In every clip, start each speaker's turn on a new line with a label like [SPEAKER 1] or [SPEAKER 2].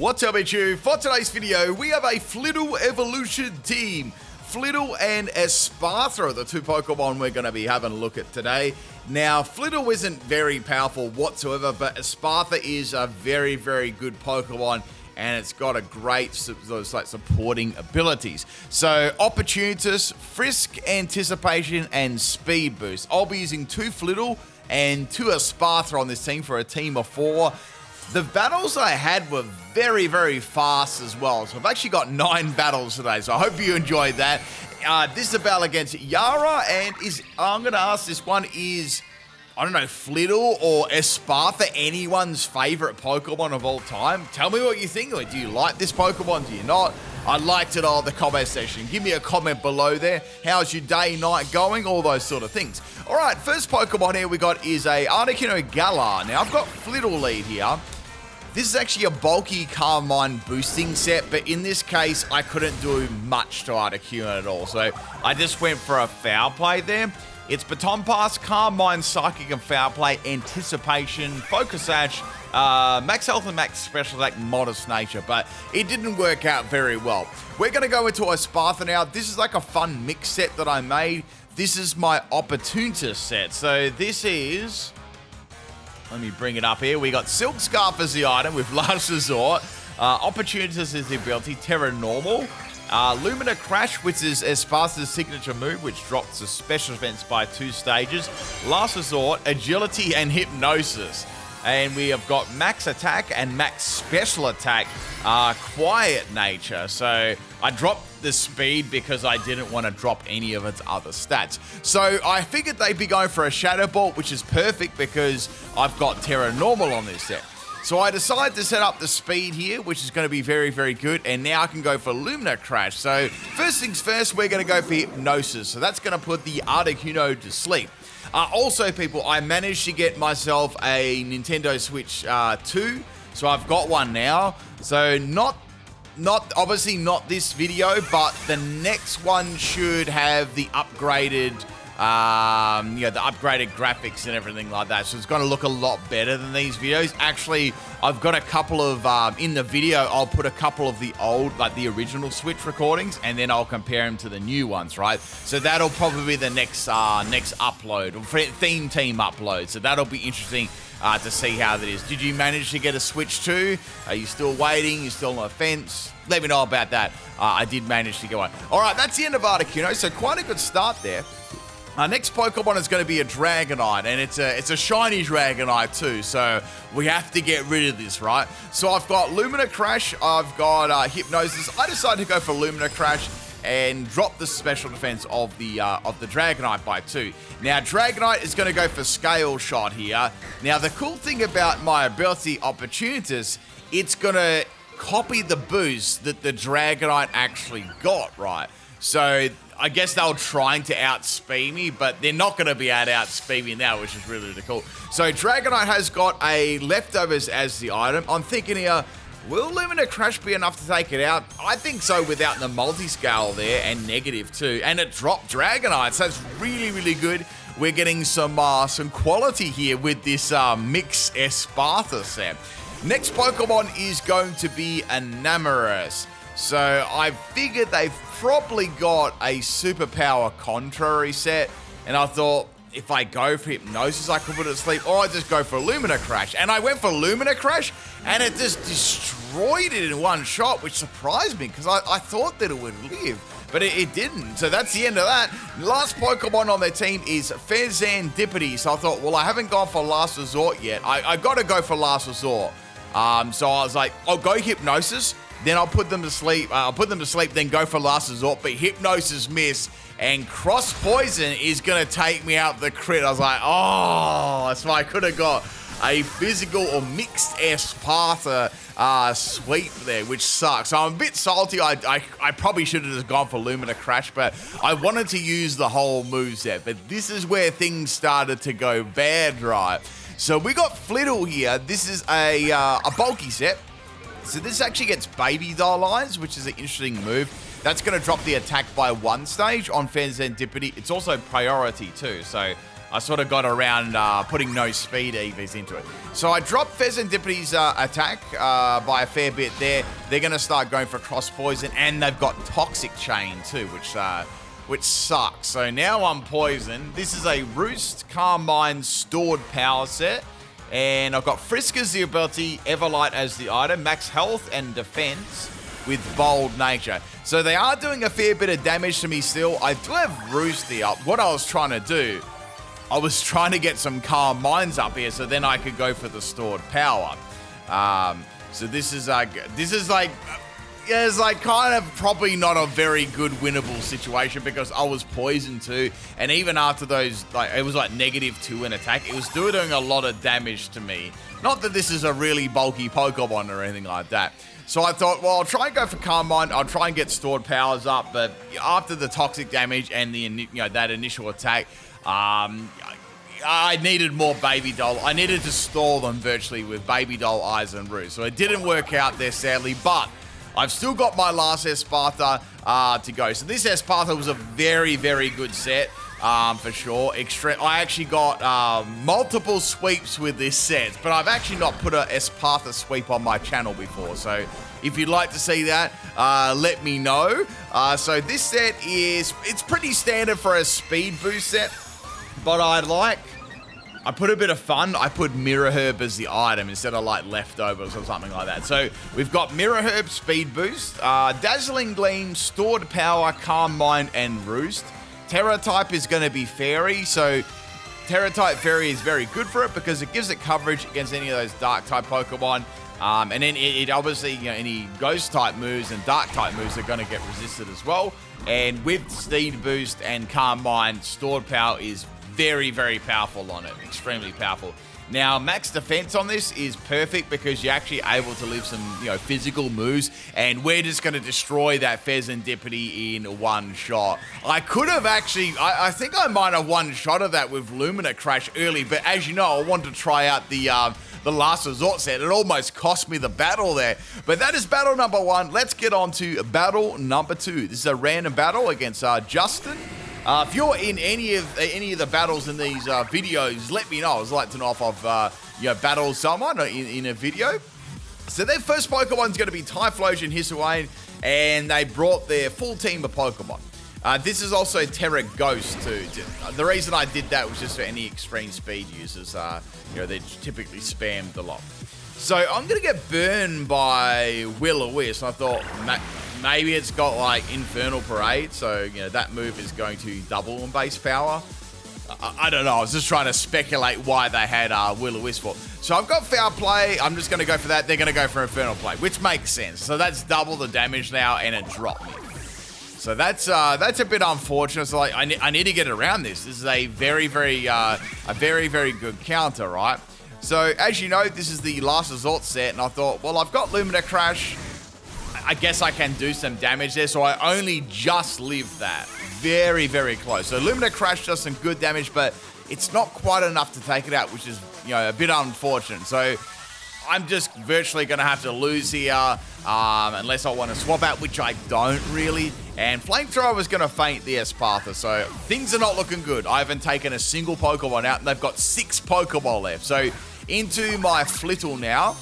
[SPEAKER 1] What's up, you? For today's video, we have a Flittle evolution team. Flittle and Espathra are the two Pokemon we're going to be having a look at today. Now, Flittle isn't very powerful whatsoever, but Espathra is a very, very good Pokemon, and it's got a great supporting abilities. So, Opportunitas, Frisk, Anticipation, and Speed Boost. I'll be using two Flittle and two Espathra on this team for a team of 4. The battles I had were very, very fast as well. So I've actually got 9 battles today. So I hope you enjoyed that. This is a battle against Yara, and I'm going to ask this one is, I don't know, Flittle or Espathra anyone's favorite Pokemon of all time? Tell me what you think. Like, do you like this Pokemon? Do you not? I'd like to know in the comment section. Give me a comment below there. How's your day, night going? All those sort of things. All right, first Pokemon here we got is a Articuno Galar. Now, I've got Flittle lead here. This is actually a bulky Carmine boosting set, but in this case, I couldn't do much to Articuno at all. So I just went for a foul play there. It's Baton Pass, Carmine, Psychic, and Foul Play, Anticipation, Focus Edge, Max Health and Max Special Attack, Modest Nature, but it didn't work out very well. We're going to go into Espathra now. This is like a fun mix set that I made. This is my Opportunity set. So this is... Let me bring it up here. We got Silk Scarf as the item with Last Resort. Opportunities is the ability. Terra Normal. Lumina Crash, which is Espathra's signature move, which drops the special defense by 2 stages. Last Resort, Agility, and Hypnosis. And we have got Max Attack and Max Special Attack, Quiet Nature. So I dropped the speed because I didn't want to drop any of its other stats. So I figured they'd be going for a Shadow Ball, which is perfect because I've got Terra Normal on this set. So I decided to set up the speed here, which is going to be very, very good. And now I can go for Lumina Crash. So first things first, we're going to go for Hypnosis. So that's going to put the Articuno to sleep. Also, people, I managed to get myself a Nintendo Switch 2. So I've got one now. So obviously not this video, but the next one should have the upgraded, the upgraded graphics and everything like that. So it's going to look a lot better than these videos. Actually, I've got a couple of, in the video, I'll put a couple of the old, like the original Switch recordings, and then I'll compare them to the new ones, right? So that'll probably be the next upload, or theme team upload. So that'll be interesting to see how that is. Did you manage to get a Switch 2? Are you still waiting? You still on the fence? Let me know about that. I did manage to get one. All right, that's the end of Articuno, so quite a good start there. Our next Pokemon is going to be a Dragonite, and it's a shiny Dragonite too, so we have to get rid of this, right? So I've got Lumina Crash, I've got Hypnosis. I decided to go for Lumina Crash and drop the special defense of the Dragonite by 2. Now, Dragonite is going to go for Scale Shot here. Now, the cool thing about my ability Opportunities, it's going to copy the boost that the Dragonite actually got, right? So I guess they were trying to outspeed me, but they're not going to be able to outspeed me now, which is really, really cool. So Dragonite has got a Leftovers as the item. I'm thinking here, will Lumina Crash be enough to take it out? I think so, without the multi-scale there, and negative too. And it dropped Dragonite, so that's really, really good. We're getting some quality here with this mix Espathra set. Next Pokemon is going to be Enamorus. So I figured they've probably got a superpower contrary set, and I thought if I go for Hypnosis, I could put it to sleep, or I just go for Lumina Crash. And I went for Lumina Crash, and it just destroyed it in one shot, which surprised me because I thought that it would live, but it didn't. So that's the end of that. Last Pokemon on their team is Fezandipity. So I thought, well, I haven't gone for Last Resort yet. I got to go for Last Resort. So I was like, I'll go Hypnosis. Then I'll put them to sleep. Then go for Last Resort. But Hypnosis miss, and Cross Poison is going to take me out the crit. I was like, oh, so I could have got a physical or mixed Espathra sweep there, which sucks. So I'm a bit salty. I probably should have just gone for Lumina Crash, but I wanted to use the whole moveset. But this is where things started to go bad, right? So we got Flittle here. This is a bulky set. So this actually gets Baby Doll Eyes, which is an interesting move. That's going to drop the attack by 1 stage on Fezandipity. It's also priority too, so I sort of got around putting no speed EVs into it. So I dropped Fezendipity's attack by a fair bit there. They're going to start going for cross poison, and they've got Toxic Chain too, which sucks. So now I'm poisoned. This is a Roost, Carmine, Stored Power set. And I've got Frisk as the ability, Everlight as the item, max health and defense with Bold Nature. So they are doing a fair bit of damage to me still. I do have Roosty up. What I was trying to do, I was trying to get some Calm Minds up here so then I could go for the Stored Power. So this is like, yeah, it's like kind of probably not a very good winnable situation because I was poisoned too. And even after those, like it was like -2 in attack, it was still doing a lot of damage to me. Not that this is a really bulky Pokemon or anything like that. So I thought, well, I'll try and go for Calm Mind. I'll try and get Stored Powers up. But after the toxic damage and the that initial attack, I needed more Baby Doll. I needed to stall them virtually with Baby Doll, Eyes, and Roost. So it didn't work out there, sadly. But I've still got my last Espathra to go. So this Espathra was a very, very good set. For sure. I actually got multiple sweeps with this set, but I've actually not put a Espathra sweep on my channel before. So if you'd like to see that, let me know. So this set it's pretty standard for a speed boost set, but I put a bit of fun. I put Mirror Herb as the item instead of like leftovers or something like that. So we've got Mirror Herb speed boost, Dazzling Gleam, Stored Power, Calm Mind, and Roost. Terra type is going to be Fairy, so Terra type Fairy is very good for it because it gives it coverage against any of those Dark type Pokemon. And then it obviously, any Ghost type moves and Dark type moves are going to get resisted as well. And with Speed Boost and Calm Mind, Stored Power is very, very powerful on it. Extremely powerful. Now, max defense on this is perfect because you're actually able to live some, physical moves, and we're just going to destroy that Fezandipity in one shot. I could have actually, I think I might have one-shotted that with Lumina Crash early, but as you know, I wanted to try out the Last Resort set. It almost cost me the battle there. But that is battle number 1. Let's get on to battle number 2. This is a random battle against Justin. If you're in any of the battles in these videos, let me know. I would like to know if I've battled someone in a video. So their first Pokemon is going to be Typhlosion, Hisuian, and they brought their full team of Pokemon. This is also Terra Ghost too. The reason I did that was just for any extreme speed users. They typically spammed a lot. So I'm going to get burned by Will-O-Wisp. I thought maybe it's got like Infernal Parade, so that move is going to double on base power. I don't know. I was just trying to speculate why they had Will-O-Wisp for. So I've got Foul Play. I'm just going to go for that. They're going to go for Infernal Play, which makes sense. So that's double the damage now, and it dropped me. So that's a bit unfortunate. So I need to get around this. This is a very, very good counter, right? So as you know, this is the Last Resort set, and I thought, well, I've got Lumina Crash. I guess I can do some damage there, so I only just lived that. Very, very close. So Lumina Crash does some good damage, but it's not quite enough to take it out, which is a bit unfortunate. So I'm just virtually going to have to lose here, unless I want to swap out, which I don't really. And Flamethrower was going to feint the Espathra, so things are not looking good. I haven't taken a single Pokemon out, and they've got 6 Pokemon left. So into my Flittle now.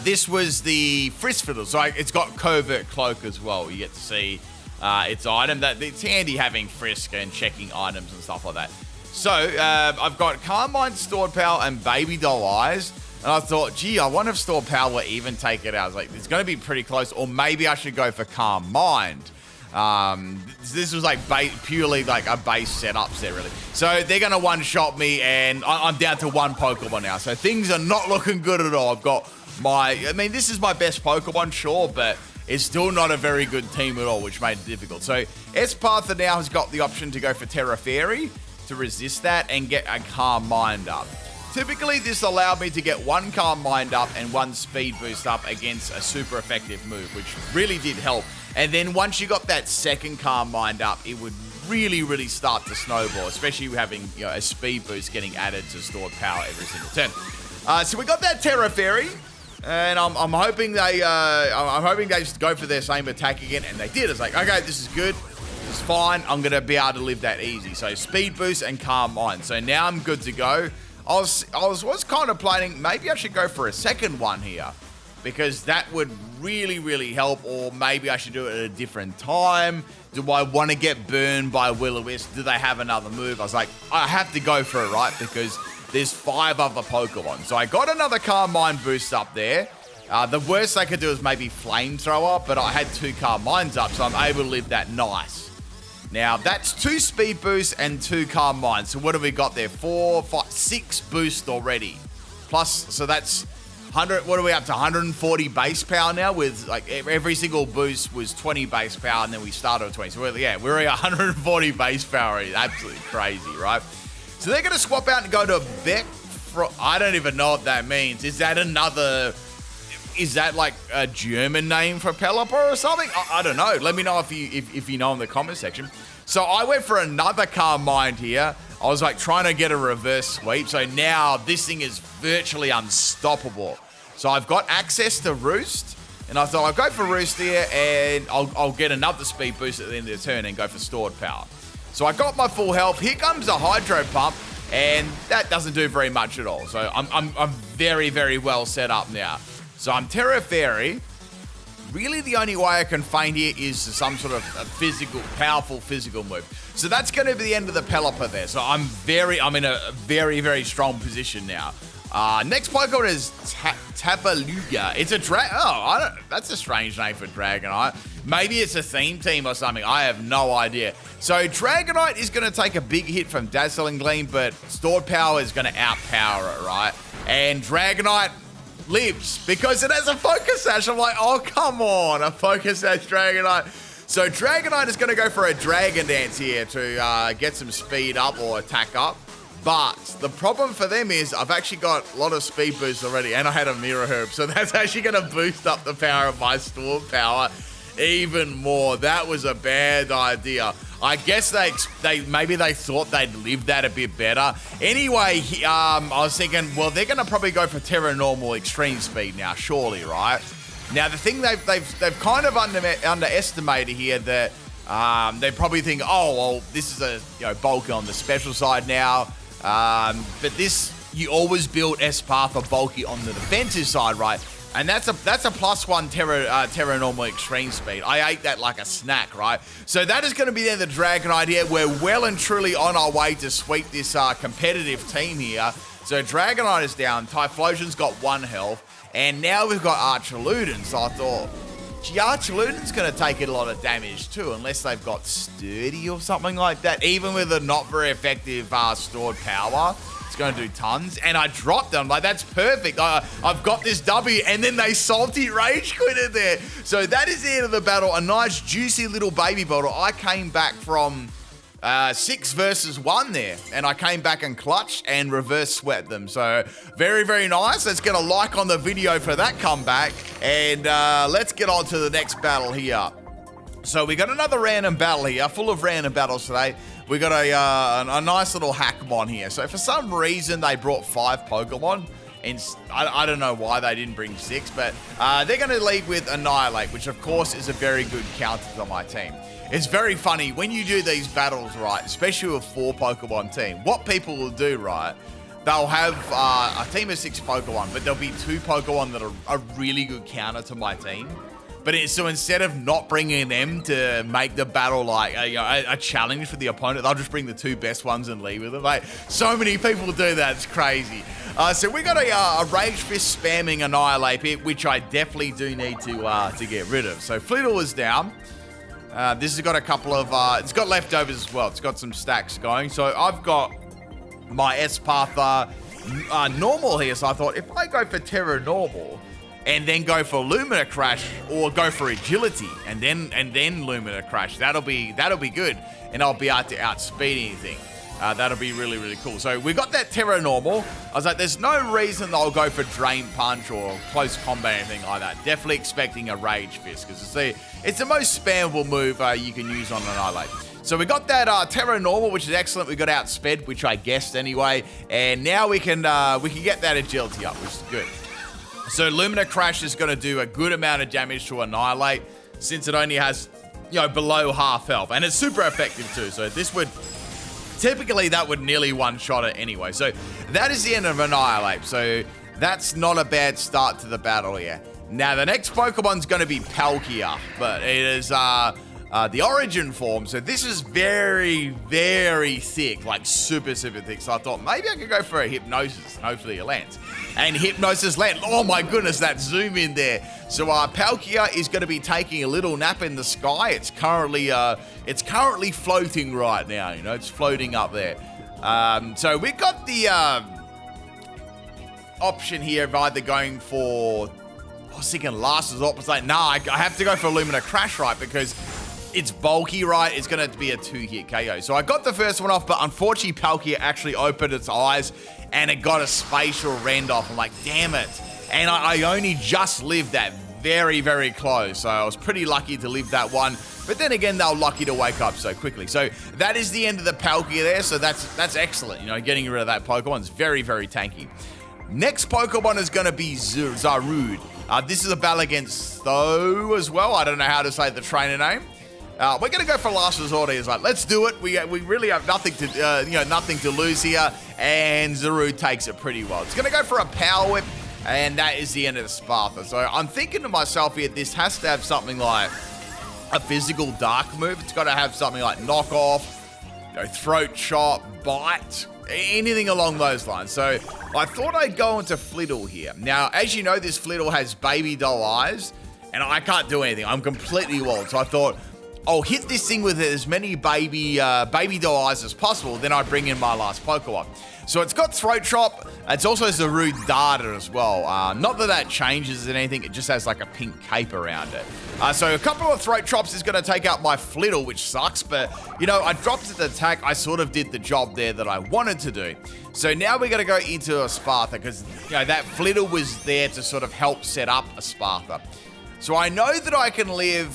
[SPEAKER 1] This was the Frisk Flittle, so it's got Covert Cloak as well. You get to see its item. It's handy having Frisk and checking items and stuff like that. So I've got Calm Mind, Stored Power, and Baby Doll Eyes. And I thought, gee, I wonder if Stored Power will even take it out. I was like, it's going to be pretty close, or maybe I should go for Calm Mind. This was like purely like a base setup set, really. So they're going to one-shot me, and I'm down to 1 Pokemon now. So things are not looking good at all. I've got this is my best Pokemon, sure, but it's still not a very good team at all, which made it difficult. So Espathra now has got the option to go for Terra Fairy to resist that and get a Calm Mind up. Typically, this allowed me to get 1 Calm Mind up and 1 Speed Boost up against a super effective move, which really did help. And then once you got that second Calm Mind up, it would really, really start to snowball, especially having a Speed Boost getting added to Stored Power every single turn. So we got that Terra Fairy, and I'm hoping they just go for their same attack again, and they did. It's like, okay, this is good. It's fine. I'm going to be able to live that easy. So Speed Boost and Calm Mind. So now I'm good to go. I was kind of planning, maybe I should go for a second one here, because that would really, really help. Or maybe I should do it at a different time. Do I want to get burned by Will-O-Wisp? Do they have another move? I was like, I have to go for it, right? Because there's 5 other Pokemon. So I got another Calm Mind boost up there. The worst I could do is maybe Flamethrower, but I had 2 Calm Minds up, so I'm able to live that nice. Now, that's 2 Speed Boosts and 2 Calm Minds. So what have we got there? 4, 5, 6 boosts already. Plus, so that's 100, what are we up to? 140 base power now with, like, every single boost was 20 base power, and then we started with 20. So, we're at 140 base power. It's absolutely crazy, right? So, they're going to swap out and go to Beck. I don't even know what that means. Is that another... Is that like a German name for Pelipper or something? I don't know. Let me know if you know in the comment section. So I went for another Calm Mind here. I was like trying to get a reverse sweep. So now this thing is virtually unstoppable. So I've got access to Roost. And I thought I'll go for Roost here and I'll get another speed boost at the end of the turn and go for stored power. So I got my full health. Here comes a Hydro Pump. And that doesn't do very much at all. So I'm very, very well set up now. So I'm Terra Fairy. Really the only way I can feint here is some sort of powerful physical move. So that's going to be the end of the Pelipper there. So I'm in a very, very strong position now. Next Pokemon is Tabaluga. It's a that's a strange name for Dragonite. Maybe it's a theme team or something. I have no idea. So Dragonite is going to take a big hit from Dazzling Gleam, but stored power is going to outpower it, right? And Dragonite lives because it has a Focus Sash. I'm like, oh, come on, a Focus Sash Dragonite. So Dragonite is going to go for a Dragon Dance here to get some speed up or attack up. But the problem for them is I've actually got a lot of speed boosts already, and I had a Mirror Herb. So that's actually going to boost up the power of my stored power even more. That was a bad idea. I guess maybe they thought they'd live that a bit better. Anyway, I was thinking, well, they're going to probably go for Terra Normal Extreme Speed now, surely, right? Now, the thing they've kind of underestimated here that they probably think, oh, well, this is a bulky on the special side now. But this, you always build Espathra bulky on the defensive side, right? And that's a +1 Terra Normal Extreme Speed. I ate that like a snack, right? So that is going to be the end of the Dragonite here. We're well and truly on our way to sweep this competitive team here. So Dragonite is down. Typhlosion's got 1 health. And now we've got Archaludon. So I thought, gee, Archaludon's going to take a lot of damage too, unless they've got Sturdy or something like that. Even with a not very effective stored power. It's going to do tons, and I dropped them. Like, that's perfect. I've got this W, and then they salty rage quitted there. So that is the end of the battle. A nice, juicy little baby battle. I came back from 6 versus 1 there, and I came back and clutched and reverse swept them. So very, very nice. Let's get a like on the video for that comeback, and let's get on to the next battle here. So we got another random battle here, full of random battles today. We got a nice little Hackmon here. So for some reason, they brought 5 Pokemon. And I don't know why they didn't bring 6, but they're going to lead with Annihilape, which of course is a very good counter to my team. It's very funny, when you do these battles, right, especially with 4 Pokemon team, what people will do, right, they'll have a team of 6 Pokemon, but there'll be 2 Pokemon that are a really good counter to my team. But so instead of not bringing them to make the battle like a challenge for the opponent, they'll just bring the 2 best ones and leave with them. Like, so many people do that. It's crazy. So we got a Rage Fist spamming Annihilape here, which I definitely do need to get rid of. So Flittle is down. This has got a couple of... it's got leftovers as well. It's got some stacks going. So I've got my Espathra normal here. So I thought, if I go for Terra Normal... and then go for Lumina Crash, or go for Agility, and then Lumina Crash. That'll be good, and I'll be able to outspeed anything. That'll be really, really cool. So we got that Terra Normal. I was like, there's no reason they'll go for Drain Punch or Close Combat or anything like that. Definitely expecting a Rage Fist, because it's the most spammable move you can use on an Annihilape. So we got that Terra Normal, which is excellent. We got outsped, which I guessed anyway, and now we can get that Agility up, which is good. So Lumina Crash is going to do a good amount of damage to Annihilape, since it only has, below half health. And it's super effective too. So this would, typically that would nearly one-shot it anyway. So that is the end of Annihilape. So that's not a bad start to the battle here. Now the next Pokemon's going to be Palkia, but it is the origin form. So this is very, very thick, like super, super thick. So I thought maybe I could go for a Hypnosis. Hopefully it lands. And Hypnosis land. Oh my goodness, that zoom in there. So Palkia is going to be taking a little nap in the sky. It's currently floating right now. It's floating up there. So we got the option here of either going for, I was thinking last resort, was like, nah, I have to go for Illumina Crash, right? Because it's bulky, right? It's going to be a 2-hit KO. So I got the first one off, but unfortunately Palkia actually opened its eyes and it got a spatial rend off. I'm like, damn it. And I only just lived that very, very close. So I was pretty lucky to live that one. But then again, they were lucky to wake up so quickly. So that is the end of the Palkia there. So that's excellent. Getting rid of that Pokemon is very, very tanky. Next Pokemon is going to be Zarude. This is a battle against Tho as well. I don't know how to say the trainer name. We're going to go for last resort here. It's like, let's do it. We really have nothing to nothing to lose here, and Zarude takes it pretty well. It's going to go for a Power Whip, and that is the end of the Espathra. So I'm thinking to myself here, this has to have something like a physical dark move. It's got to have something like Knock Off, Throat Chop, Bite, anything along those lines. So I thought I'd go into Flittle here. Now, as you know, this Flittle has baby doll eyes, and I can't do anything. I'm completely walled. So I thought, I'll hit this thing with as many baby doll eyes as possible, then I bring in my last Pokemon. So it's got Throat Chop. It's also Zarude Darter as well. Not that changes anything. It just has like a pink cape around it. So a couple of Throat Chops is going to take out my Flittle, which sucks. But, I dropped its attack. I sort of did the job there that I wanted to do. So now we're going to go into Espathra because, that Flittle was there to sort of help set up Espathra. So I know that I can live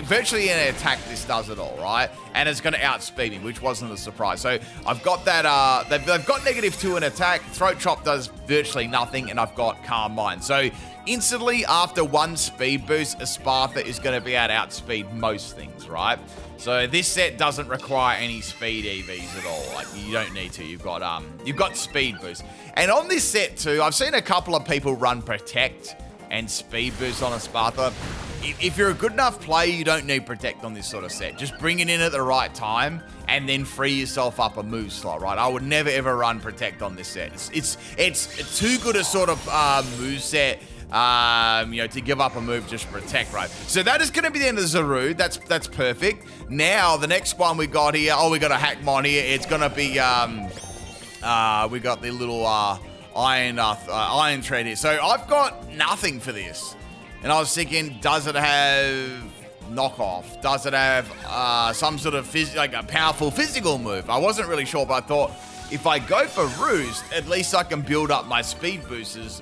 [SPEAKER 1] virtually any attack this does it all, right? And it's going to outspeed me, which wasn't a surprise. So I've got that, they've got -2 in attack, Throat Chop does virtually nothing, and I've got Calm Mind. So instantly, after one speed boost, Espathra is going to be able to outspeed most things, right? So this set doesn't require any speed EVs at all. Like, you don't need to. You've got speed boost. And on this set too, I've seen a couple of people run Protect and speed boost on Espathra. If you're a good enough player, you don't need Protect on this sort of set. Just bring it in at the right time and then free yourself up a move slot, right? I would never ever run Protect on this set. It's too good a sort of move set, to give up a move just Protect, right? So that is going to be the end of Zarude. That's perfect. Now the next one we got here. Oh, we got a Hackmon here. It's going to be we got the little Iron Tread here. So I've got nothing for this. And I was thinking, does it have Knock Off? Does it have some sort of a powerful physical move? I wasn't really sure, but I thought if I go for Roost, at least I can build up my speed boosters.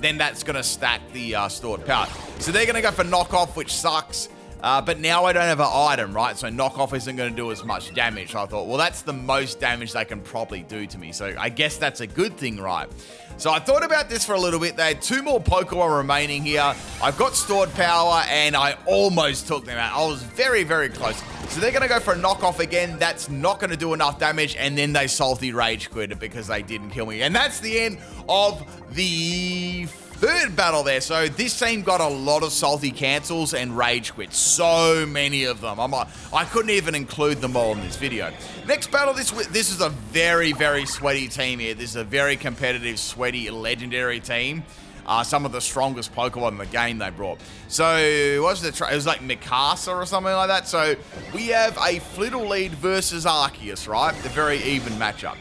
[SPEAKER 1] Then that's going to stack the stored power. So they're going to go for Knock Off, which sucks. But now I don't have an item, right? So Knock Off isn't going to do as much damage. So I thought, well, that's the most damage they can probably do to me. So I guess that's a good thing, right? So I thought about this for a little bit. They had 2 more Pokemon remaining here. I've got stored power, and I almost took them out. I was very, very close. So they're going to go for a Knock Off again. That's not going to do enough damage, and then they Salty Rage Quit it because they didn't kill me. And that's the end of the third battle there. So this team got a lot of Salty Cancels and Rage Quits. So many of them. I couldn't even include them all in this video. Next battle, this is a very, very sweaty team here. This is a very competitive, sweaty, legendary team. Some of the strongest Pokemon in the game they brought. So, what was it? It was like Mikasa or something like that. So, we have a Flittle lead versus Arceus, right? A very even matchup.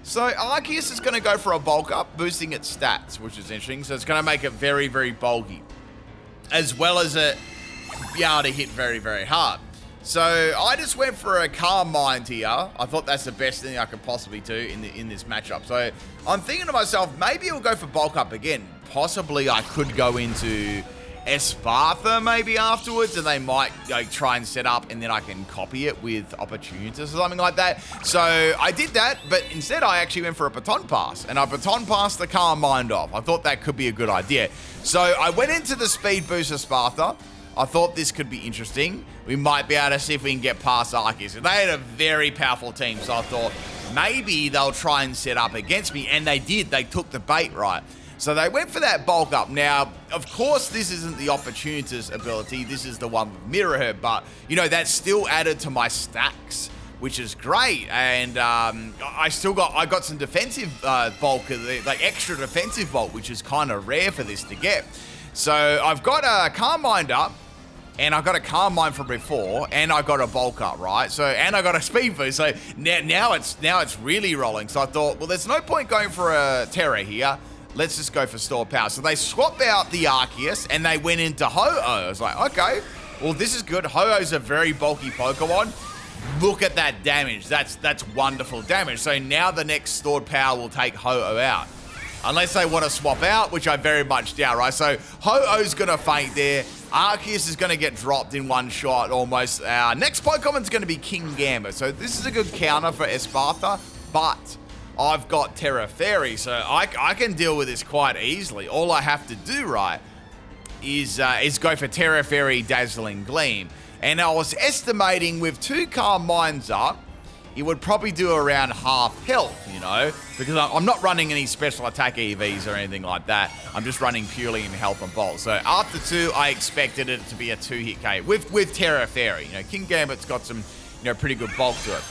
[SPEAKER 1] So, Arceus is going to go for a bulk up, boosting its stats, which is interesting. So, it's going to make it very, very bulky, as well as it be able to hit very, very hard. So, I just went for a Calm Mind here. I thought that's the best thing I could possibly do in this matchup. So, I'm thinking to myself, maybe I'll go for bulk up again. Possibly I could go into Espathra maybe afterwards, and they might try and set up, and then I can copy it with Opportunities or something like that. So I did that, but instead I actually went for a Baton Pass, and I Baton Passed the Calm Mind off. I thought that could be a good idea. So I went into the Speed Boost Espathra. I thought this could be interesting. We might be able to see if we can get past Arceus. They had a very powerful team, so I thought maybe they'll try and set up against me, and they did. They took the bait right. So they went for that bulk up. Now, of course, this isn't the Opportunist ability. This is the one with Mirror Herb, but, you know, that's still added to my stacks, which is great. And I got some defensive bulk, like extra defensive bulk, which is kind of rare for this to get. So I've got a Calm Mind up, and I got a Calm Mind from before, and I got a bulk up, right? So, and I got a speed boost. So now it's really rolling. So I thought, well, there's no point going for a Terra here. Let's just go for stored power. So they swapped out the Arceus, and they went into Ho-Oh. I was like, okay, well, this is good. Ho-Oh's a very bulky Pokemon. Look at that damage. That's wonderful damage. So now the next stored power will take Ho-Oh out. Unless they want to swap out, which I very much doubt, right? So Ho-Oh's going to faint there. Arceus is going to get dropped in one shot almost. Next Pokemon's going to be Kingambit. So this is a good counter for Espathra, but I've got Terra Fairy, so I can deal with this quite easily. All I have to do, right, is go for Terra Fairy, Dazzling Gleam. And I was estimating with 2 Calm Minds up, it would probably do around half health, you know, because I'm not running any special attack EVs or anything like that. I'm just running purely in health and bolt. So after 2, I expected it to be a 2-hit KO with Terra Fairy. You know, Kingambit's got some, you know, pretty good bulk to it.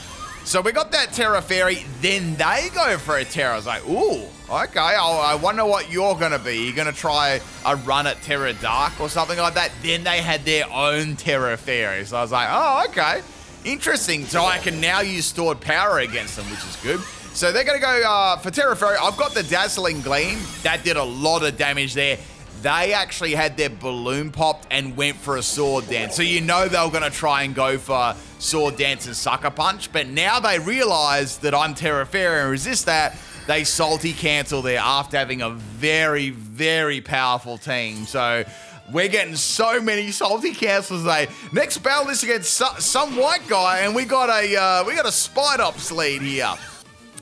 [SPEAKER 1] So we got that Terra Fairy, then they go for a Terra. I was like, ooh, okay, I wonder what you're going to be. You're going to try a run at Terra Dark or something like that? Then they had their own Terra Fairy. So I was like, oh, okay, interesting. So I can now use stored power against them, which is good. So they're going to go for Terra Fairy. I've got the Dazzling Gleam. That did a lot of damage there. They actually had their balloon popped and went for a Sword Dance. So you know they were going to try and go for Sword Dance and Sucker Punch. But now they realize that I'm Terra Fairy and resist that. They salty cancel there after having a very, very powerful team. So we're getting so many salty cancels today. Next battle is against some white guy, and we got a Spidops lead here.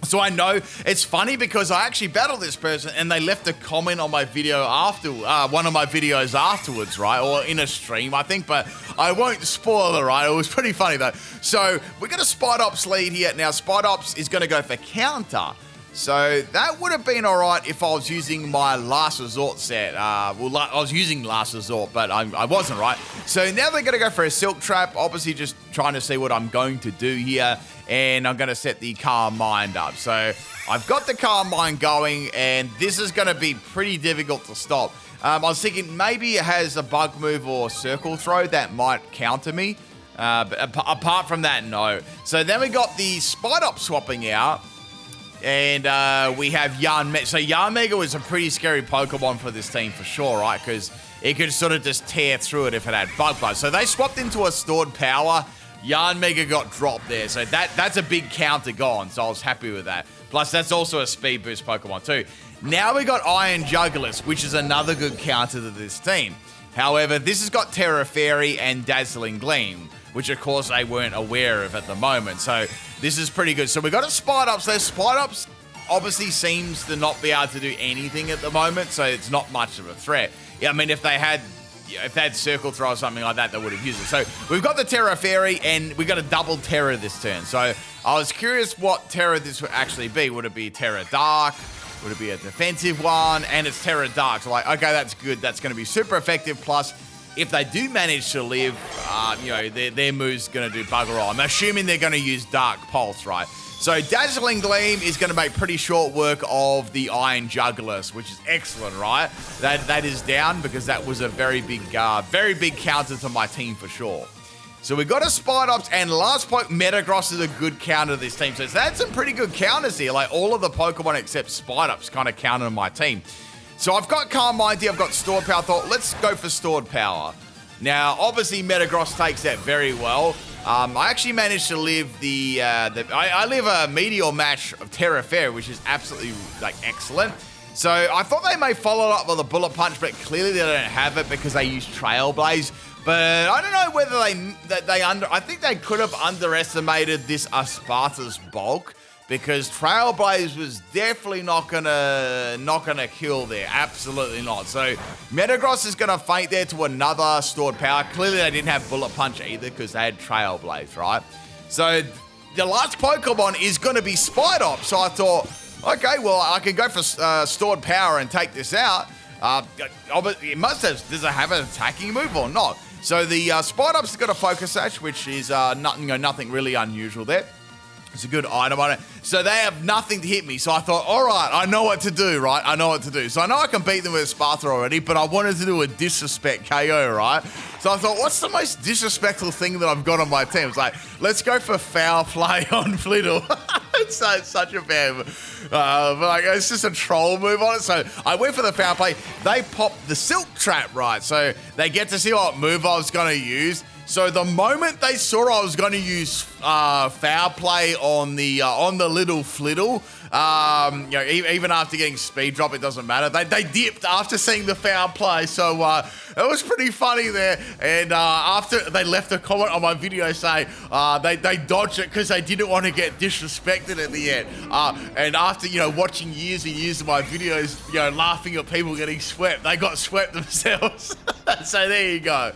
[SPEAKER 1] So I know it's funny because I actually battled this person and they left a comment on my video after one of my videos afterwards, right? Or in a stream, I think, but I won't spoil it, right? It was pretty funny though. So we got a Spidops lead here. Now Spidops is going to go for counter. So that would have been all right if I was using my Last Resort set. I was using Last Resort, but I wasn't, right? So now they're going to go for a Silk Trap, obviously just trying to see what I'm going to do here. And I'm going to set the Calm Mind up. So I've got the Calm Mind going, and this is going to be pretty difficult to stop. I was thinking maybe it has a Bug Move or Circle Throw that might counter me. But apart from that, no. So then we got the Spidops swapping out. And we have Yarn. So Yarn Mega was a pretty scary Pokemon for this team for sure, right? Because it could sort of just tear through it if it had Bug Buzz. So they swapped into a stored power. Yarn Mega got dropped there. So that's a big counter gone. So I was happy with that. Plus, that's also a speed boost Pokemon too. Now we got Iron Jugulis, which is another good counter to this team. However, this has got Terra Fairy and Dazzling Gleam, which of course they weren't aware of at the moment. So this is pretty good. So we got a Spidops there. Spidops obviously seems to not be able to do anything at the moment, so it's not much of a threat. Yeah, I mean, if they had Circle Throw or something like that, they would have used it. So we've got the Terra Fairy, and we got a double Terra this turn. So I was curious what Terra this would actually be. Would it be Terra Dark? Would it be a defensive one? And it's Terra Dark. So like, okay, that's good. That's going to be super effective. Plus, if they do manage to live, you know, their move's going to do bugger all. I'm assuming they're going to use Dark Pulse, right? So Dazzling Gleam is going to make pretty short work of the Iron Jugulis, which is excellent, right? That is down because that was a very big counter to my team for sure. So we got a Spidops, and last point, Metagross is a good counter to this team. So that's some pretty good counters here. Like all of the Pokemon except Spidops kind of counter my team. So I've got Calm Mind here, I've got Stored Power. Thought, let's go for Stored Power. Now, obviously, Metagross takes that very well. I actually managed to live I live a Meteor Match of Terra Fairy, which is absolutely, like, excellent. So I thought they may follow it up with a Bullet Punch, but clearly they don't have it because they use Trailblaze. But I don't know whether I think they could have underestimated this Espathra's bulk, because Trailblaze was definitely not gonna kill there. Absolutely not. So Metagross is gonna faint there to another stored power. Clearly they didn't have Bullet Punch either because they had Trailblaze, right? So the last Pokemon is gonna be Spidops. So I thought, okay, well, I can go for stored power and take this out. But it must have, does it have an attacking move or not? So the Spidops has got a Focus Sash, which is nothing really unusual there. It's a good item on it. So they have nothing to hit me. So I thought, all right, I know what to do, right? I know what to do. So I know I can beat them with Espathra already, but I wanted to do a disrespect KO, right? So I thought, what's the most disrespectful thing that I've got on my team? It's like, let's go for foul play on Flittle. It's such a bad, it's just a troll move on it. So I went for the foul play. They popped the Silk Trap, right? So they get to see what move I was going to use. So the moment they saw I was going to use foul play on the little Flittle, even after getting speed drop, it doesn't matter. They dipped after seeing the foul play, so it was pretty funny there. And after they left a comment on my video saying they dodged it because they didn't want to get disrespected at the end. And after watching years and years of my videos, laughing at people getting swept, they got swept themselves. So there you go.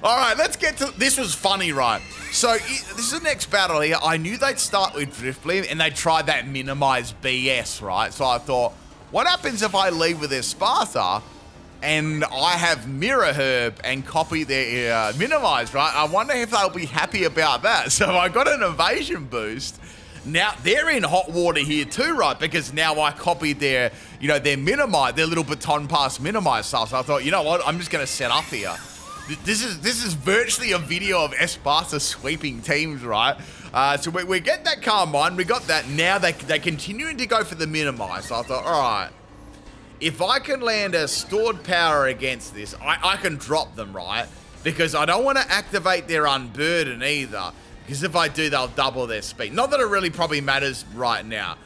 [SPEAKER 1] All right, let's get to... This was funny, right? So, this is the next battle here. I knew they'd start with Drifblim, and they tried that minimize BS, right? So I thought, what happens if I leave with Espathra, and I have Mirror Herb and copy their minimize, right? I wonder if they'll be happy about that. So I got an evasion boost. Now, they're in hot water here too, right? Because now I copied their, their minimize, their little baton pass minimize stuff. So I thought, you know what? I'm just going to set up here. This is virtually a video of Espathra sweeping teams, right? So we get that calm mind. We got that. Now they're continuing to go for the minimize. So I thought, all right, if I can land a stored power against this, I can drop them, right? Because I don't want to activate their Unburden either. Because if I do, they'll double their speed. Not that it really probably matters right now.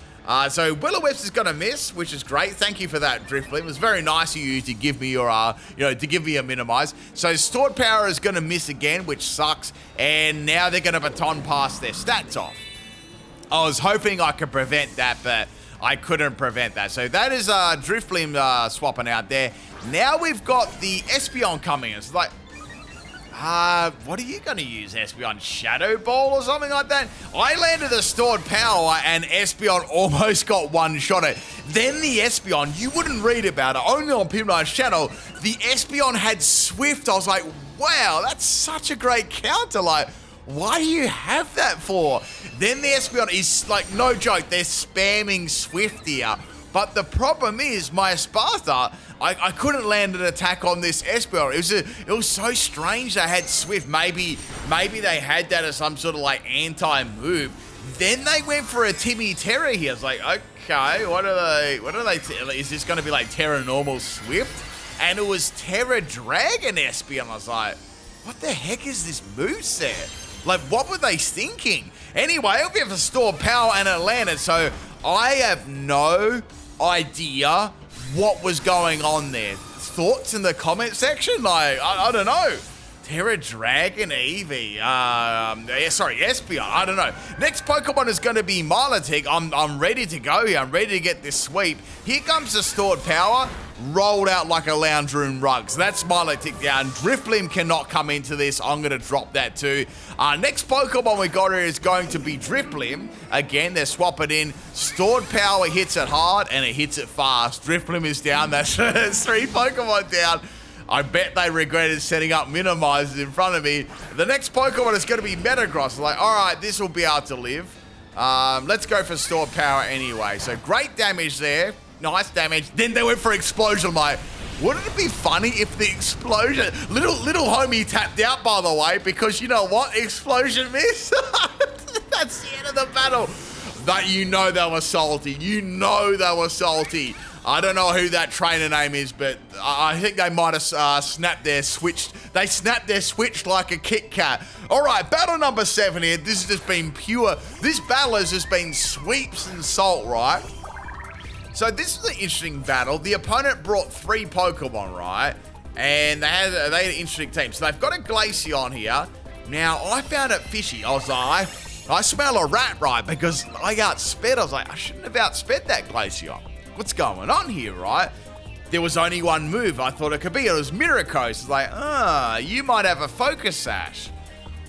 [SPEAKER 1] So Will-O-Wisp is going to miss, which is great. Thank you for that, Drifblim. It was very nice of you to give me your, to give me a minimize. So stored power is going to miss again, which sucks. And now they're going to baton pass their stats off. I was hoping I could prevent that, but I couldn't prevent that. So that is Drifblim swapping out there. Now we've got the Espeon coming in. It's like, what are you going to use, Espeon? Shadow Ball or something like that? I landed a stored power and Espeon almost got one shot at. Then the Espeon, you wouldn't read about it, only on PIMPNITE channel, the Espeon had Swift. I was like, wow, that's such a great counter. Like, why do you have that for? Then the Espeon is like, no joke, they're spamming Swift here. But the problem is, my Espathra, I couldn't land an attack on this Espeon. It was so strange they had Swift. Maybe they had that as some sort of like anti-move. Then they went for a Timmy Terra here. It's like, okay, what are they? Is this going to be like Terra Normal Swift? And it was Terra Dragon Espeon. I was like, what the heck is this moveset? Like, what were they thinking? Anyway, we have a stored power and it landed. So I have no idea what was going on there. Thoughts in the comment section? Like, I don't know. Terra Dragon Eevee. Espeon. I don't know. Next Pokemon is going to be Milotic. I'm ready to go here. I'm ready to get this sweep. Here comes the stored power. Rolled out like a lounge room rug. So that's Milotic down. Drifblim cannot come into this. I'm going to drop that too. Next Pokemon we got here is going to be Drifblim. Again, they're swapping in. Stored power hits it hard and it hits it fast. Drifblim is down. That's 3 Pokemon down. I bet they regretted setting up minimizers in front of me. The next Pokemon is going to be Metagross. Like, all right, this will be able to live. Let's go for stored power anyway. So great damage there. Nice damage. Then they went for Explosion. I'm like, wouldn't it be funny if the Explosion... Little homie tapped out, by the way, because you know what? Explosion missed. That's the end of the battle. That they were salty. They were salty. I don't know who that trainer name is, but I think they might have snapped their switch. They snapped their switch like a Kit Kat. All right, battle number 7 here. This has just been pure... This battle has just been sweeps and salt, right? So this is an interesting battle. The opponent brought 3 Pokemon, right? And they had an interesting team. So they've got a Glaceon here. Now, I found it fishy. I was like, I smell a rat, right? Because I outsped. I was like, I shouldn't have outsped that Glaceon. What's going on here, right? There was only one move I thought it could be. It was Mirror Coast. It's like, you might have a Focus Sash.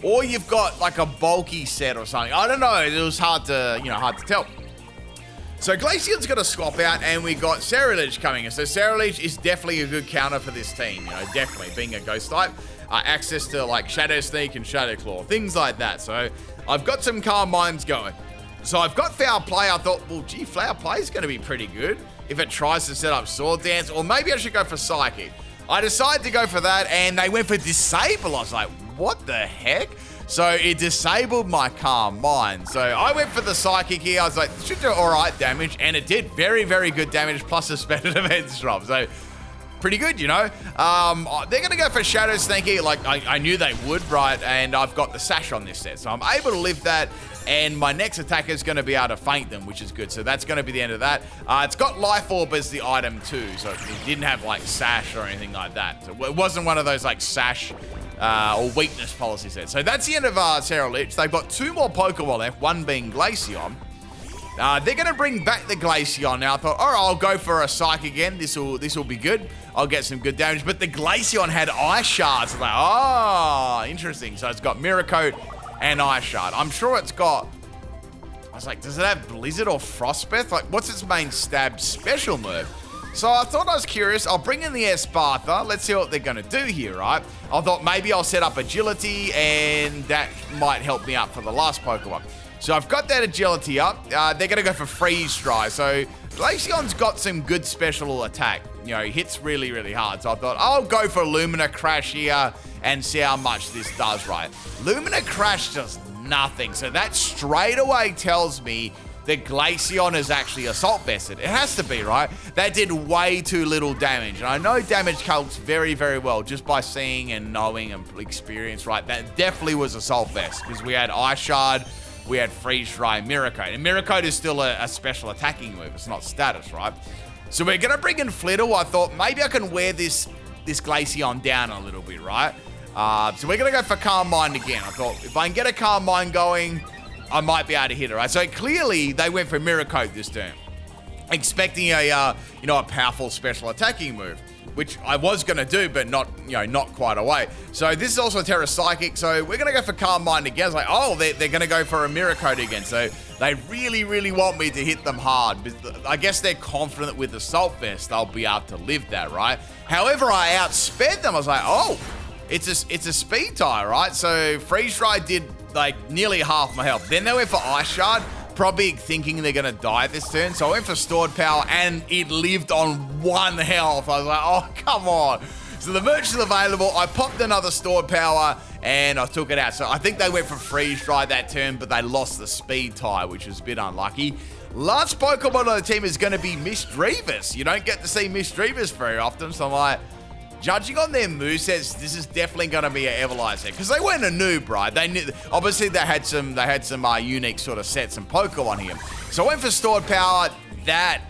[SPEAKER 1] Or you've got like a bulky set or something. I don't know. It was hard to tell. So Glaceon's going to swap out, and we got Ceruledge coming in. So Ceruledge is definitely a good counter for this team. Definitely being a Ghost type. Access to like Shadow Sneak and Shadow Claw, things like that. So I've got some Calm Minds going. So I've got Foul Play. I thought, well, gee, Foul Play is going to be pretty good if it tries to set up Sword Dance, or maybe I should go for Psychic. I decided to go for that, and they went for Disable. I was like, what the heck? So it disabled my Calm Mind. So I went for the Psychic here. I was like, this should do all right damage, and it did very, very good damage, plus a Suspended Events drop. So pretty good, They're going to go for Shadow Sneaky, like I knew they would, right? And I've got the Sash on this set, so I'm able to live that. And my next attacker is going to be able to feint them, which is good. So that's going to be the end of that. It's got Life Orb as the item too, so it didn't have like Sash or anything like that. So it wasn't one of those like Sash or weakness policy sets. So that's the end of Ceruledge. They've got 2 more Pokemon left, one being Glaceon. They're going to bring back the Glaceon now. I thought, all right, I'll go for a Psych again. This will be good. I'll get some good damage. But the Glaceon had Ice Shards. Like, oh, interesting. So it's got Mirror Coat and Ice Shard. I'm sure it's got... I was like, does it have Blizzard or Frostbite? Like, what's its main stab special move? So I thought I was curious. I'll bring in the Espathra. Let's see what they're going to do here, right? I thought maybe I'll set up Agility, and that might help me out for the last Pokemon. So I've got that Agility up. They're going to go for Freeze Dry. So Glaceon's got some good special attack. He hits really, really hard. So I thought I'll go for Lumina Crash here and see how much this does, right? Lumina Crash does nothing. So that straight away tells me that Glaceon is actually Assault Vested. It has to be, right? That did way too little damage. And I know damage calcs very, very well just by seeing and knowing and experience, right? That definitely was Assault Vest because we had Ice Shard, we had Freeze Dry, and Mirror Coat. And Mirror Coat is still a special attacking move. It's not status, right? So we're going to bring in Flittle. I thought maybe I can wear this Glaceon down a little bit, right? So we're going to go for Calm Mind again. I thought if I can get a Calm Mind going, I might be able to hit it, right? So clearly they went for Mirror Coat this turn, expecting a powerful special attacking move, which I was going to do, but not quite away. So this is also a Terra Psychic. So we're going to go for Calm Mind again. It's like, oh, they're going to go for a Mirror Coat again. So they really, really want me to hit them hard. I guess they're confident with Assault Vest they'll be able to live that, right? However, I outsped them. I was like, oh, it's a speed tie, right? So Freeze Dry did like nearly half my health. Then they went for Ice Shard, probably thinking they're going to die this turn. So I went for Stored Power, and it lived on 1 health. I was like, oh, come on. So the merch is available. I popped another Stored Power, and I took it out. So I think they went for Freeze Dry that turn, but they lost the speed tie, which was a bit unlucky. Last Pokemon on the team is going to be Misdreavus. You don't get to see Misdreavus very often, so I'm like, judging on their movesets, this is definitely going to be an Everlize set because they weren't a noob, right? They knew, obviously they had some unique sort of sets and Pokemon here. So I went for Stored Power. That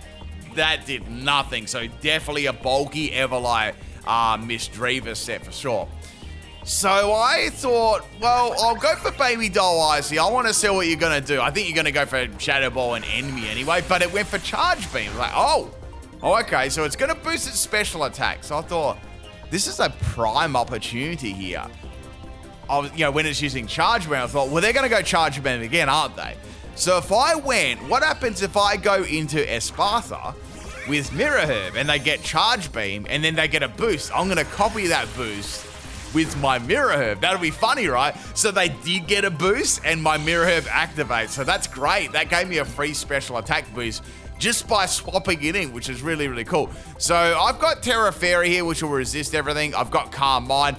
[SPEAKER 1] did nothing. So definitely a bulky Everlize Misdreavus set for sure. So I thought, well, I'll go for Baby Doll Eyes here. I want to see what you're going to do. I think you're going to go for Shadow Ball and end me anyway, but it went for Charge Beam. Like, oh, okay. So it's going to boost its special attack. So I thought, this is a prime opportunity here. When it's using Charge Beam, I thought, well, they're going to go Charge Beam again, aren't they? So if I went, what happens if I go into Espathra with Mirror Herb and they get Charge Beam and then they get a boost? I'm going to copy that boost with my Mirror Herb. That'll be funny, right? So they did get a boost and my Mirror Herb activates. So that's great. That gave me a free special attack boost just by swapping it in, which is really, really cool. So I've got Terra Fairy here, which will resist everything. I've got Calm Mind.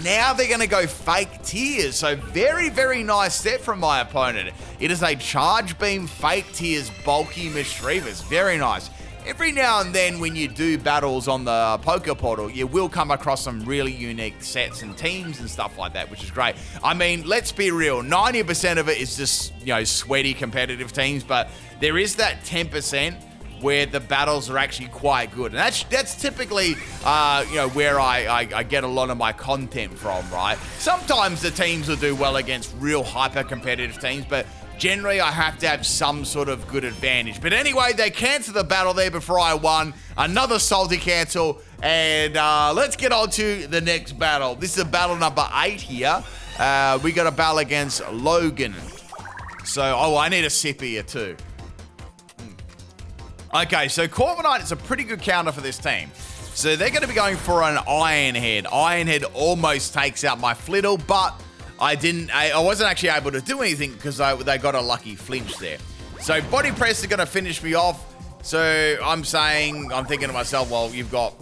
[SPEAKER 1] Now they're going to go Fake Tears. So very, very nice set from my opponent. It is a Charge Beam Fake Tears bulky Misdreavus. Very nice. Every now and then when you do battles on the Poker Portal, you will come across some really unique sets and teams and stuff like that, which is great. I mean, let's be real. 90% of it is just, sweaty competitive teams, but there is that 10% where the battles are actually quite good. And that's typically, where I get a lot of my content from, right? Sometimes the teams will do well against real hyper-competitive teams, but generally I have to have some sort of good advantage. But anyway, they canceled the battle there before I won. Another salty cancel. And let's get on to the next battle. This is battle number 8 here. We got a battle against Logan. So, I need a sip here too. Okay, so Corviknight is a pretty good counter for this team. So they're going to be going for an Iron Head. Iron Head almost takes out my Flittle, but I wasn't actually able to do anything because they got a lucky flinch there. So Body Press is going to finish me off. So I'm thinking to myself, well, you've got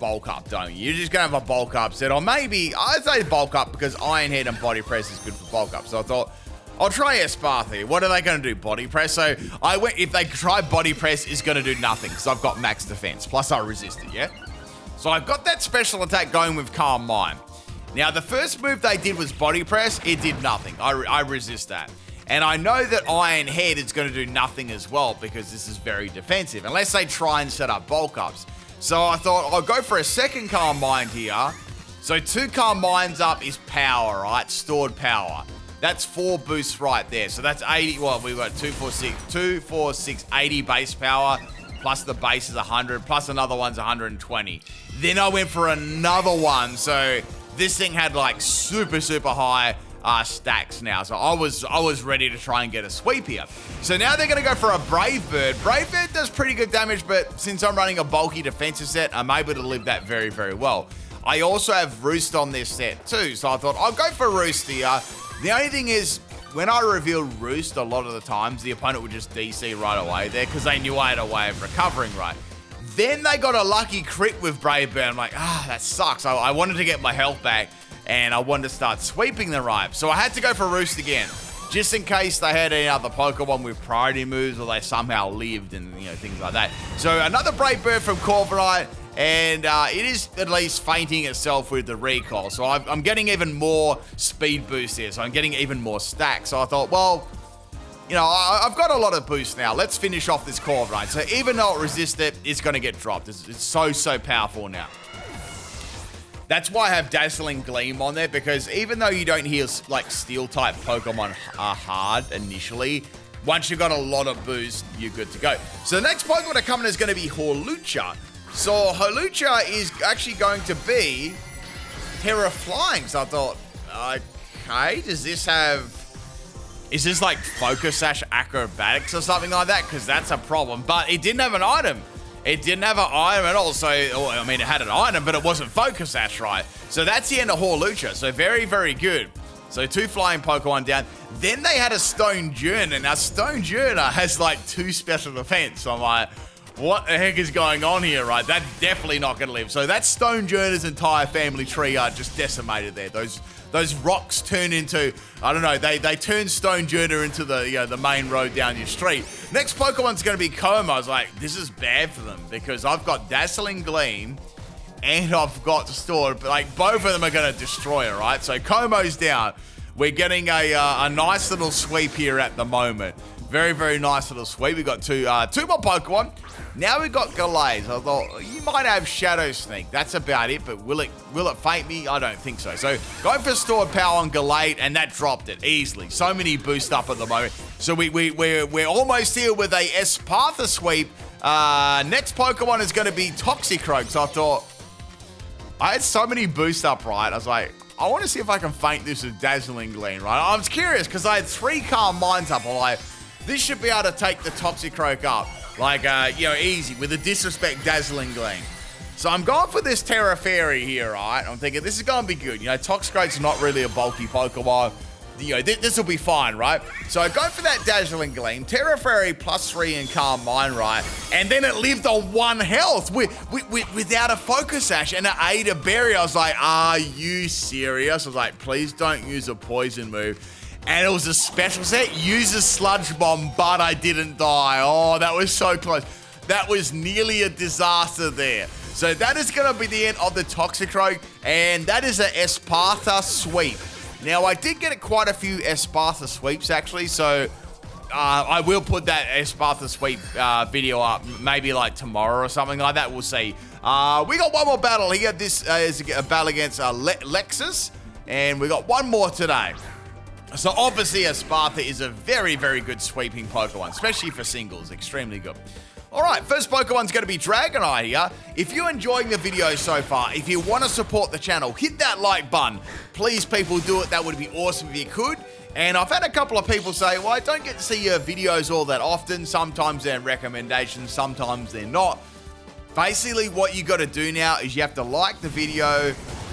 [SPEAKER 1] Bulk Up, don't you? You're just going to have a Bulk Up set. Or maybe, I'd say Bulk Up because Iron Head and Body Press is good for Bulk Up. So I thought, I'll try Espathra. What are they going to do? Body Press? So if they try Body Press, it's going to do nothing because I've got max defense. Plus I resisted, yeah? So I've got that special attack going with Calm Mind. Now, the first move they did was Body Press. It did nothing. I resist that. And I know that Iron Head is going to do nothing as well because this is very defensive, unless they try and set up bulk ups. So I thought I'll go for a second Calm Mind here. So 2 Calm Minds up is power, right? Stored power. That's 4 boosts right there. So that's 80. Well, we've got 2, 4, 6, 80 base power. Plus the base is 100. Plus another one's 120. Then I went for another one. So this thing had like super high stacks now. So I was ready to try and get a sweep here. So now they're going to go for a Brave Bird. Brave Bird does pretty good damage, but since I'm running a bulky defensive set, I'm able to live that very, very well. I also have Roost on this set too. So I thought I'll go for Roost here. The only thing is, when I revealed Roost, a lot of the times, the opponent would just DC right away there because they knew I had a way of recovering, right? Then they got a lucky crit with Brave Bird. I'm like, that sucks. I wanted to get my health back, and I wanted to start sweeping the right. So I had to go for Roost again, just in case they had any other Pokemon with priority moves or they somehow lived and, things like that. So another Brave Bird from Corviknight. And it is at least fainting itself with the recall. So I'm getting even more speed boost here. So I'm getting even more stacks. So I thought, well, I've got a lot of boost now. Let's finish off this Corviknight. So even though it resists it, it's going to get dropped. It's so powerful now. That's why I have Dazzling Gleam on there. Because even though you don't heal like Steel-type Pokemon hard initially, once you've got a lot of boost, you're good to go. So the next Pokemon to come in is going to be Hawlucha. So Hawlucha is actually going to be Terra Flying. So I thought, okay, is this like Focus Sash Acrobatics or something like that? Because that's a problem. But it didn't have an item. It didn't have an item at all. So, it had an item, but it wasn't Focus Sash, right? So that's the end of Hawlucha. So very, very good. So 2 flying Pokemon down. Then they had a Stonjourner. Now Stonjourner has like 2 special defense. So I'm like, what the heck is going on here, right? That's definitely not going to live. So that Stonjourner's entire family tree are just decimated there. Those rocks turn into, I don't know, they turn Stonjourner into the main road down your street. Next Pokemon's going to be Como. I was like, this is bad for them because I've got Dazzling Gleam and I've got Stored. Like, both of them are going to destroy it, right? So Como's down. We're getting a nice little sweep here at the moment. Very, very nice little sweep. We've got two more Pokemon. Now we've got Glaze. I thought, you might have Shadow Sneak. That's about it, but will it faint me? I don't think so. So going for Stored Power on Glaze, and that dropped it easily. So many boost up at the moment. So we're almost here with a Espathra sweep. Next Pokemon is going to be Toxicroak. So I thought, I had so many boost up, right? I was like, I want to see if I can feint this with Dazzling Gleam, right? I was curious because I had 3 Calm Minds up. I'm like, this should be able to take the Toxicroak up. Like, easy with a Disrespect Dazzling Gleam. So I'm going for this Terra Fairy here, right? I'm thinking this is going to be good. Toxicroak's not really a bulky Pokemon. This will be fine, right? So I go for that Dazzling Gleam, Terra Fairy +3 and Calm Mind, right? And then it lived on 1 health without a Focus Sash and an A to Berry. I was like, are you serious? I was like, please don't use a poison move. And it was a special set. Use a Sludge Bomb, but I didn't die. Oh, that was so close. That was nearly a disaster there. So that is going to be the end of the Toxicroak, and that is an Espathra sweep. Now, I did get quite a few Espathra sweeps, actually, so I will put that Espathra sweep video up maybe like tomorrow or something like that. We'll see. We got one more battle here. This is a battle against Lexus, and we got one more today. So obviously Espathra is a very, very good sweeping Pokemon, especially for singles. Extremely good. All right, first Pokemon's going to be Dragonite here. If you're enjoying the video so far, if you want to support the channel, hit that like button. Please, people, do it. That would be awesome if you could. And I've had a couple of people say, well, I don't get to see your videos all that often. Sometimes they're recommendations, sometimes they're not. Basically, what you got to do now is you have to like the video,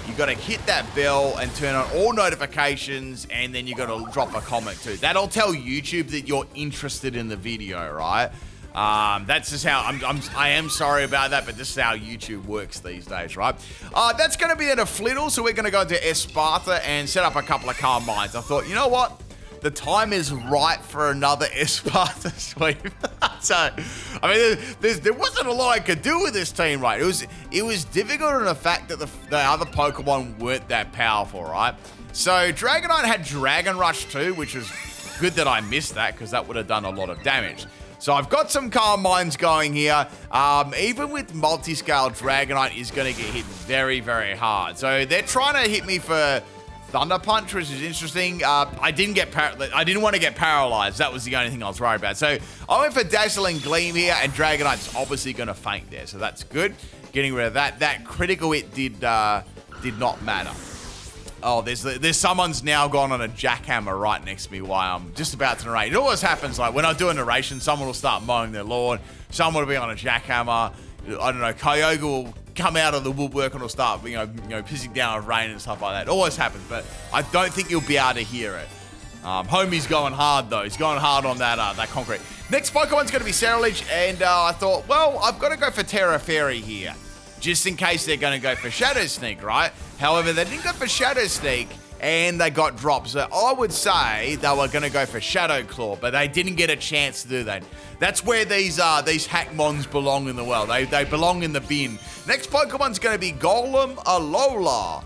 [SPEAKER 1] you got to hit that bell and turn on all notifications, and then you got to drop a comment too. That'll tell YouTube that you're interested in the video, right? That's just how I am sorry about that, but this is how YouTube works these days, right? That's going to be at a Flittle, so we're going to go to Espathra and set up a couple of calm minds. I thought, you know what? The time is right for another Espathra sweep. So, I mean, there wasn't a lot I could do with this team, right? It was difficult in the fact that the other Pokemon weren't that powerful, right? So, Dragonite had Dragon Rush too, which was good that I missed that, because that would have done a lot of damage. So I've got some Calm Minds going here. Even with multi-scale, Dragonite is going to get hit very, very hard. So they're trying to hit me for Thunder Punch, which is interesting. I didn't want to get paralyzed. That was the only thing I was worried about. So I went for Dazzling Gleam here, and Dragonite's obviously going to faint there. So that's good. Getting rid of that. That critical hit did not matter. Oh, there's someone's now gone on a jackhammer right next to me while I'm just about to narrate. It always happens, like when I do a narration, someone will start mowing their lawn, someone will be on a jackhammer. I don't know, Kyogre will come out of the woodwork and will start, you know, pissing down with rain and stuff like that. It always happens, but I don't think you'll be able to hear it. Homie's going hard though. He's going hard on that concrete. Next Pokemon's going to be Ceruledge, and I thought, well, I've got to go for Terra Fairy here, just in case they're going to go for Shadow Sneak, right? However, they didn't go for Shadow Sneak, and they got dropped. So I would say they were going to go for Shadow Claw, but they didn't get a chance to do that. That's where these Hackmons belong in the world. They belong in the bin. Next Pokemon's going to be Golem Alola.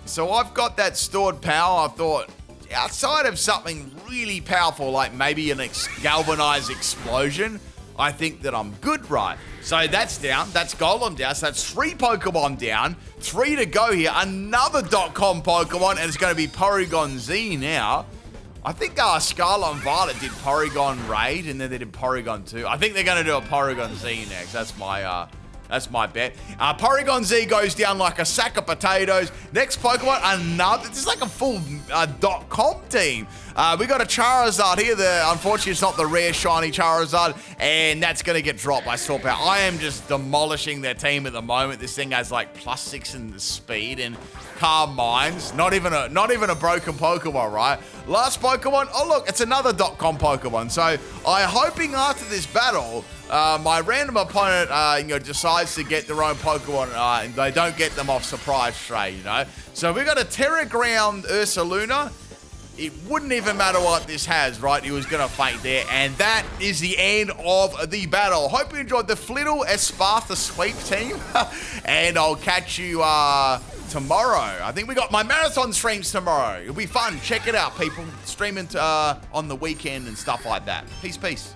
[SPEAKER 1] So I've got that stored power. I thought, outside of something really powerful, like maybe an Galvanized Explosion, I think that I'm good, right? So that's down. That's Golem down. So that's 3 Pokemon down. 3 to go here. Another .com Pokemon, and it's going to be Porygon Z now. I think Scarlet and Violet did Porygon Raid, and then they did Porygon 2. I think they're going to do a Porygon Z next. That's my bet. Porygon Z goes down like a sack of potatoes. Next Pokemon, another. This is like a full .com team. We got a Charizard here. Unfortunately, it's not the rare shiny Charizard, and that's going to get dropped by Sword Power. I am just demolishing their team at the moment. This thing has like +6 in the speed and Calm Minds. Not even a broken Pokemon, right? Last Pokemon. Oh look, it's another .com Pokemon. So I'm hoping after this battle, my random opponent, decides to get their own Pokemon, and they don't get them off surprise trade, you know. So we got a Terra Ground Ursaluna. It wouldn't even matter what this has, right? It was going to faint there. And that is the end of the battle. Hope you enjoyed the Flittle Espathra sweep team. And I'll catch you tomorrow. I think we got my marathon streams tomorrow. It'll be fun. Check it out, people. Streaming on the weekend and stuff like that. Peace, peace.